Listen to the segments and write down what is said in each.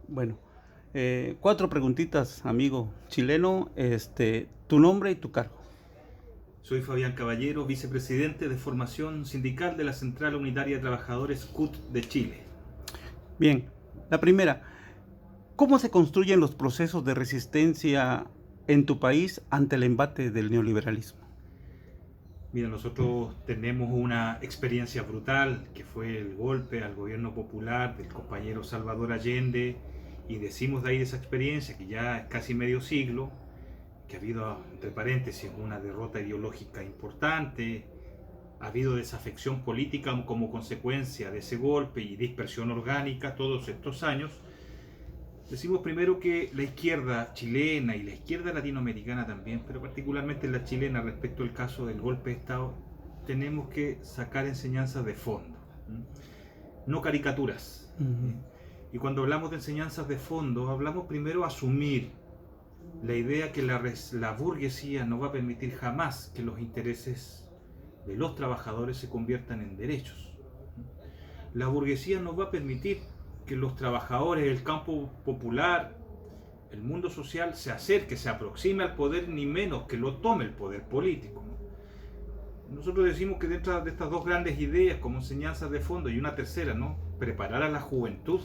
Bueno, cuatro preguntitas, amigo chileno. Tu nombre y tu cargo. Soy Fabián Caballero, vicepresidente de formación sindical de la Central Unitaria de Trabajadores CUT de Chile. Bien, la primera, ¿cómo se construyen los procesos de resistencia en tu país ante el embate del neoliberalismo? Mira, nosotros tenemos una experiencia brutal que fue el golpe al gobierno popular del compañero Salvador Allende, y decimos de ahí de esa experiencia que ya es casi medio siglo, que ha habido, entre paréntesis, una derrota ideológica importante, ha habido desafección política como consecuencia de ese golpe y dispersión orgánica todos estos años. Decimos primero que la izquierda chilena y la izquierda latinoamericana también, pero particularmente la chilena respecto al caso del golpe de Estado, tenemos que sacar enseñanzas de fondo, no caricaturas. Ujú. Y cuando hablamos de enseñanzas de fondo, hablamos primero de asumir la idea que la burguesía no va a permitir jamás que los intereses de los trabajadores se conviertan en derechos. La burguesía no va a permitir que los trabajadores, el campo popular, el mundo social se acerque, se aproxime al poder, ni menos que lo tome el poder político. Nosotros decimos que dentro de estas dos grandes ideas como enseñanzas de fondo y una tercera, ¿no? Preparar a la juventud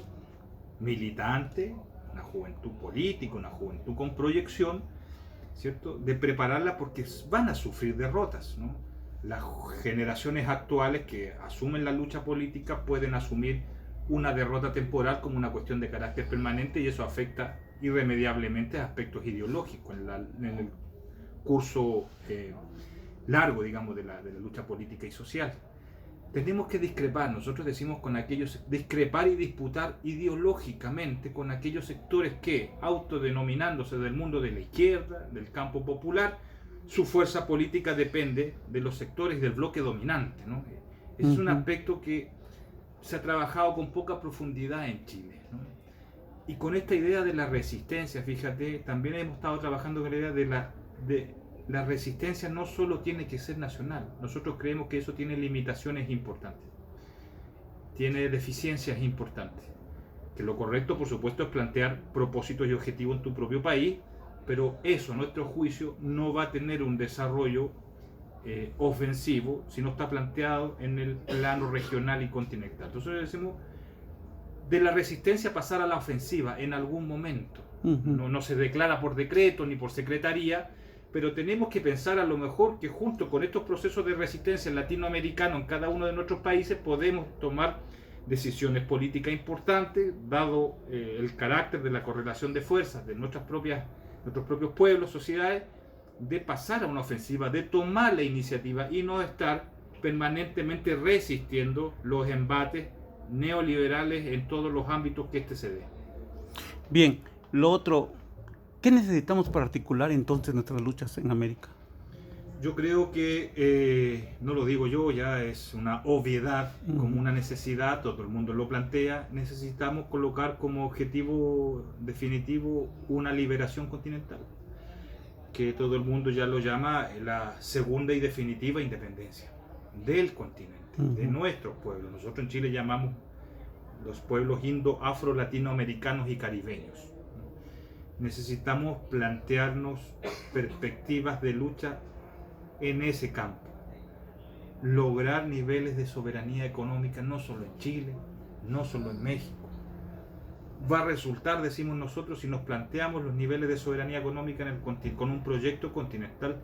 militante, una juventud política, una juventud con proyección, ¿cierto? De prepararla porque van a sufrir derrotas, ¿no? Las generaciones actuales que asumen la lucha política pueden asumir una derrota temporal como una cuestión de carácter permanente, y eso afecta irremediablemente a aspectos ideológicos en el curso largo, digamos, de la lucha política y social. Tenemos que discrepar, nosotros decimos con aquellos, discrepar y disputar ideológicamente con aquellos sectores que, autodenominándose del mundo de la izquierda, del campo popular, su fuerza política depende de los sectores del bloque dominante, ¿no? Ese es un aspecto que se ha trabajado con poca profundidad en Chile, ¿no? Y con esta idea de la resistencia, fíjate, también hemos estado trabajando con la idea de la resistencia no solo tiene que ser nacional. Nosotros creemos que eso tiene limitaciones importantes, tiene deficiencias importantes. Que lo correcto, por supuesto, es plantear propósitos y objetivos en tu propio país, pero eso, a nuestro juicio, no va a tener un desarrollo ofensivo si no está planteado en el plano regional y continental. Entonces decimos, de la resistencia pasar a la ofensiva en algún momento. No se declara por decreto ni por secretaría, pero tenemos que pensar a lo mejor que junto con estos procesos de resistencia latinoamericanos en cada uno de nuestros países podemos tomar decisiones políticas importantes, dado el carácter de la correlación de fuerzas de nuestros propios pueblos, sociedades, de pasar a una ofensiva, de tomar la iniciativa y no estar permanentemente resistiendo los embates neoliberales en todos los ámbitos que se dé. Bien, lo otro, ¿qué necesitamos para articular entonces nuestras luchas en América? Yo creo que, no lo digo yo, ya es una obviedad, como una necesidad, todo el mundo lo plantea, necesitamos colocar como objetivo definitivo una liberación continental, que todo el mundo ya lo llama la segunda y definitiva independencia del continente, de nuestros pueblos. Nosotros en Chile llamamos los pueblos indo-afro latinoamericanos y caribeños. Necesitamos plantearnos perspectivas de lucha en ese campo, lograr niveles de soberanía económica no solo en Chile, no solo en México. Va a resultar, decimos nosotros, si nos planteamos los niveles de soberanía económica con un proyecto continental,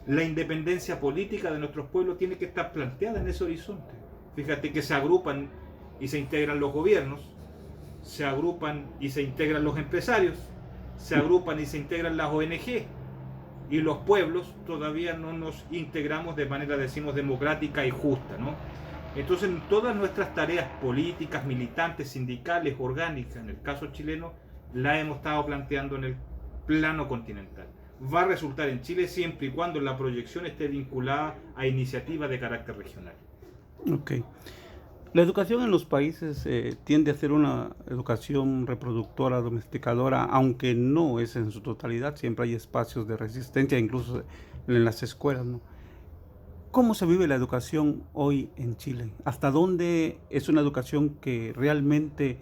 la independencia política de nuestros pueblos tiene que estar planteada en ese horizonte. Fíjate que se agrupan y se integran los gobiernos, se agrupan y se integran los empresarios, se agrupan y se integran las ONG, y los pueblos todavía no nos integramos de manera, decimos, democrática y justa, ¿no? Entonces, en todas nuestras tareas políticas, militantes, sindicales, orgánicas, en el caso chileno, la hemos estado planteando en el plano continental. Va a resultar en Chile siempre y cuando la proyección esté vinculada a iniciativas de carácter regional. Ok. La educación en los países tiende a ser una educación reproductora, domesticadora, aunque no es en su totalidad. Siempre hay espacios de resistencia, incluso en las escuelas, ¿no? ¿Cómo se vive la educación hoy en Chile? ¿Hasta dónde es una educación que realmente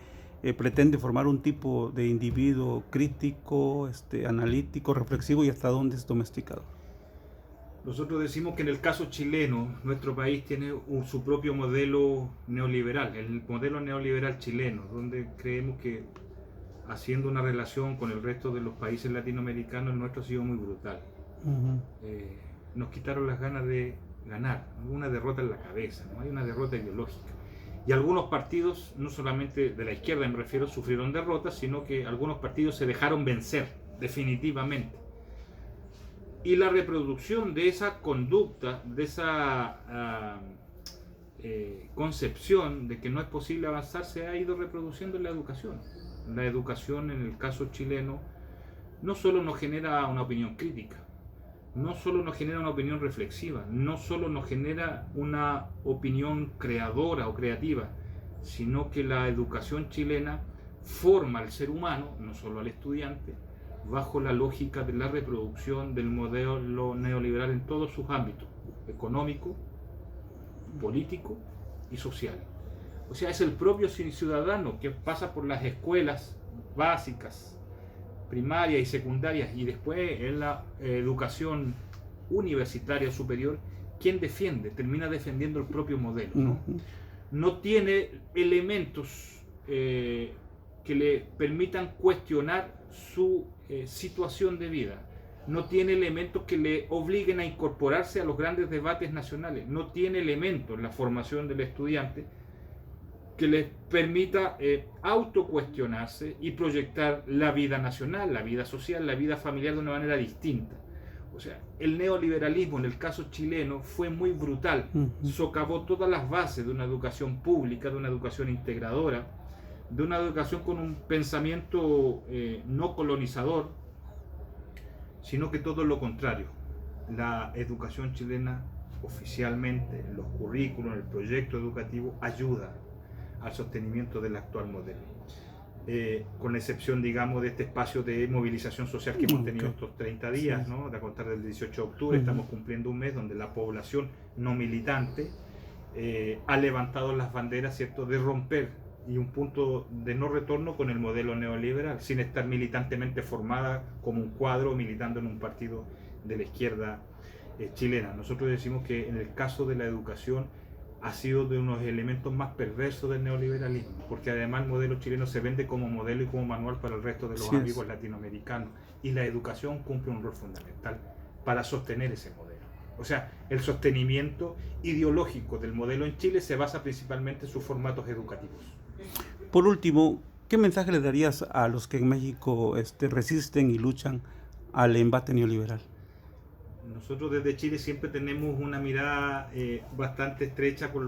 pretende formar un tipo de individuo crítico, analítico, reflexivo y hasta dónde es domesticado. Nosotros decimos que en el caso chileno, nuestro país tiene su propio modelo neoliberal, el modelo neoliberal chileno, donde creemos que haciendo una relación con el resto de los países latinoamericanos, el nuestro ha sido muy brutal. Nos quitaron las ganas de ganar, una derrota en la cabeza, ¿no? Hay una derrota ideológica. Y algunos partidos, no solamente de la izquierda me refiero, sufrieron derrotas, sino que algunos partidos se dejaron vencer definitivamente. Y la reproducción de esa conducta, de esa concepción de que no es posible avanzar, se ha ido reproduciendo en la educación. La educación, en el caso chileno, no solo nos genera una opinión crítica, no solo nos genera una opinión reflexiva, no solo nos genera una opinión creadora o creativa, sino que la educación chilena forma al ser humano, no solo al estudiante, bajo la lógica de la reproducción del modelo neoliberal en todos sus ámbitos, económico, político y social. O sea, es el propio ciudadano que pasa por las escuelas básicas, primarias y secundarias y después en la educación universitaria superior, quien termina defendiendo el propio modelo, ¿no? No tiene elementos que le permitan cuestionar su situación de vida, no tiene elementos que le obliguen a incorporarse a los grandes debates nacionales, no tiene elementos en la formación del estudiante que les permita autocuestionarse y proyectar la vida nacional, la vida social, la vida familiar de una manera distinta. O sea, el neoliberalismo en el caso chileno fue muy brutal, socavó todas las bases de una educación pública, de una educación integradora, de una educación con un pensamiento no colonizador, sino que todo lo contrario. La educación chilena oficialmente, los currículos, el proyecto educativo, ayuda al sostenimiento del actual modelo. Con la excepción, digamos, de este espacio de movilización social que hemos tenido estos 30 días, ¿no? De a contar del 18 de octubre, estamos cumpliendo un mes donde la población no militante ha levantado las banderas, ¿cierto?, de romper y un punto de no retorno con el modelo neoliberal, sin estar militantemente formada como un cuadro militando en un partido de la izquierda chilena. Nosotros decimos que en el caso de la educación ha sido de unos elementos más perversos del neoliberalismo, porque además el modelo chileno se vende como modelo y como manual para el resto de los amigos latinoamericanos, y la educación cumple un rol fundamental para sostener ese modelo. O sea, el sostenimiento ideológico del modelo en Chile se basa principalmente en sus formatos educativos. Por último, ¿qué mensaje le darías a los que en México resisten y luchan al embate neoliberal? Nosotros desde Chile siempre tenemos una mirada bastante estrecha con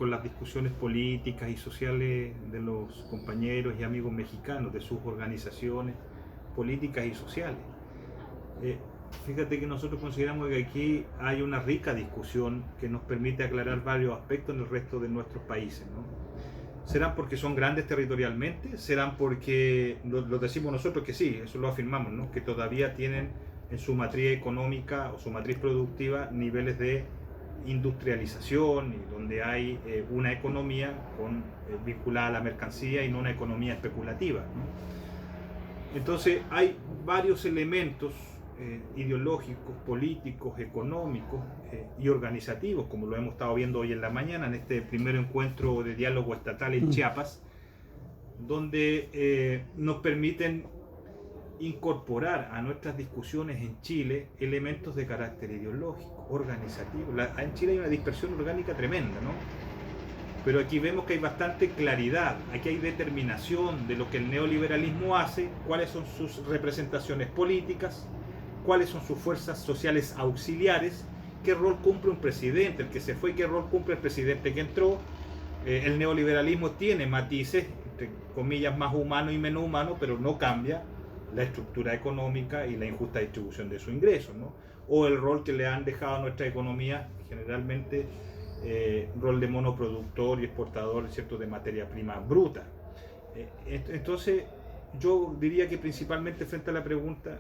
las discusiones políticas y sociales de los compañeros y amigos mexicanos, de sus organizaciones políticas y sociales. Fíjate que nosotros consideramos que aquí hay una rica discusión que nos permite aclarar varios aspectos en el resto de nuestros países, ¿no? ¿Serán porque son grandes territorialmente? ¿Serán porque, lo decimos nosotros que sí, eso lo afirmamos, ¿no?, que todavía tienen en su matriz económica o su matriz productiva niveles de industrialización y donde hay una economía vinculada a la mercancía y no una economía especulativa, ¿no? Entonces hay varios elementos ideológicos, políticos, económicos y organizativos, como lo hemos estado viendo hoy en la mañana en este primer encuentro de diálogo estatal en Chiapas, donde nos permiten incorporar a nuestras discusiones en Chile elementos de carácter ideológico, organizativo. En Chile hay una dispersión orgánica tremenda, ¿no? Pero aquí vemos que hay bastante claridad, aquí hay determinación de lo que el neoliberalismo hace, cuáles son sus representaciones políticas, cuáles son sus fuerzas sociales auxiliares, qué rol cumple un presidente, el que se fue, qué rol cumple el presidente que entró. El neoliberalismo tiene matices, entre comillas, más humanos y menos humanos, pero no cambia la estructura económica y la injusta distribución de sus ingresos, ¿no? O el rol que le han dejado a nuestra economía, generalmente rol de monoproductor y exportador, ¿cierto?, de materia prima bruta. Entonces, yo diría que principalmente frente a la pregunta,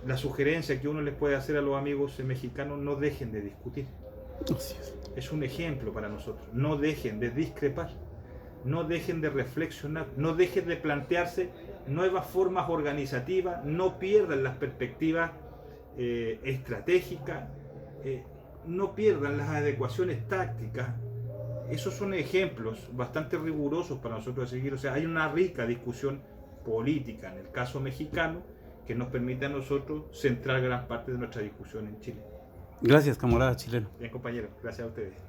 la sugerencia que uno les puede hacer a los amigos mexicanos: no dejen de discutir. Es un ejemplo para nosotros. No dejen de discrepar. no dejen de reflexionar, no dejen de plantearse nuevas formas organizativas, no pierdan las perspectivas estratégicas, no pierdan las adecuaciones tácticas. Esos son ejemplos bastante rigurosos para nosotros seguir. O sea, hay una rica discusión política en el caso mexicano que nos permite a nosotros centrar gran parte de nuestra discusión en Chile. Gracias, camarada chileno. Bien, compañeros, gracias a ustedes.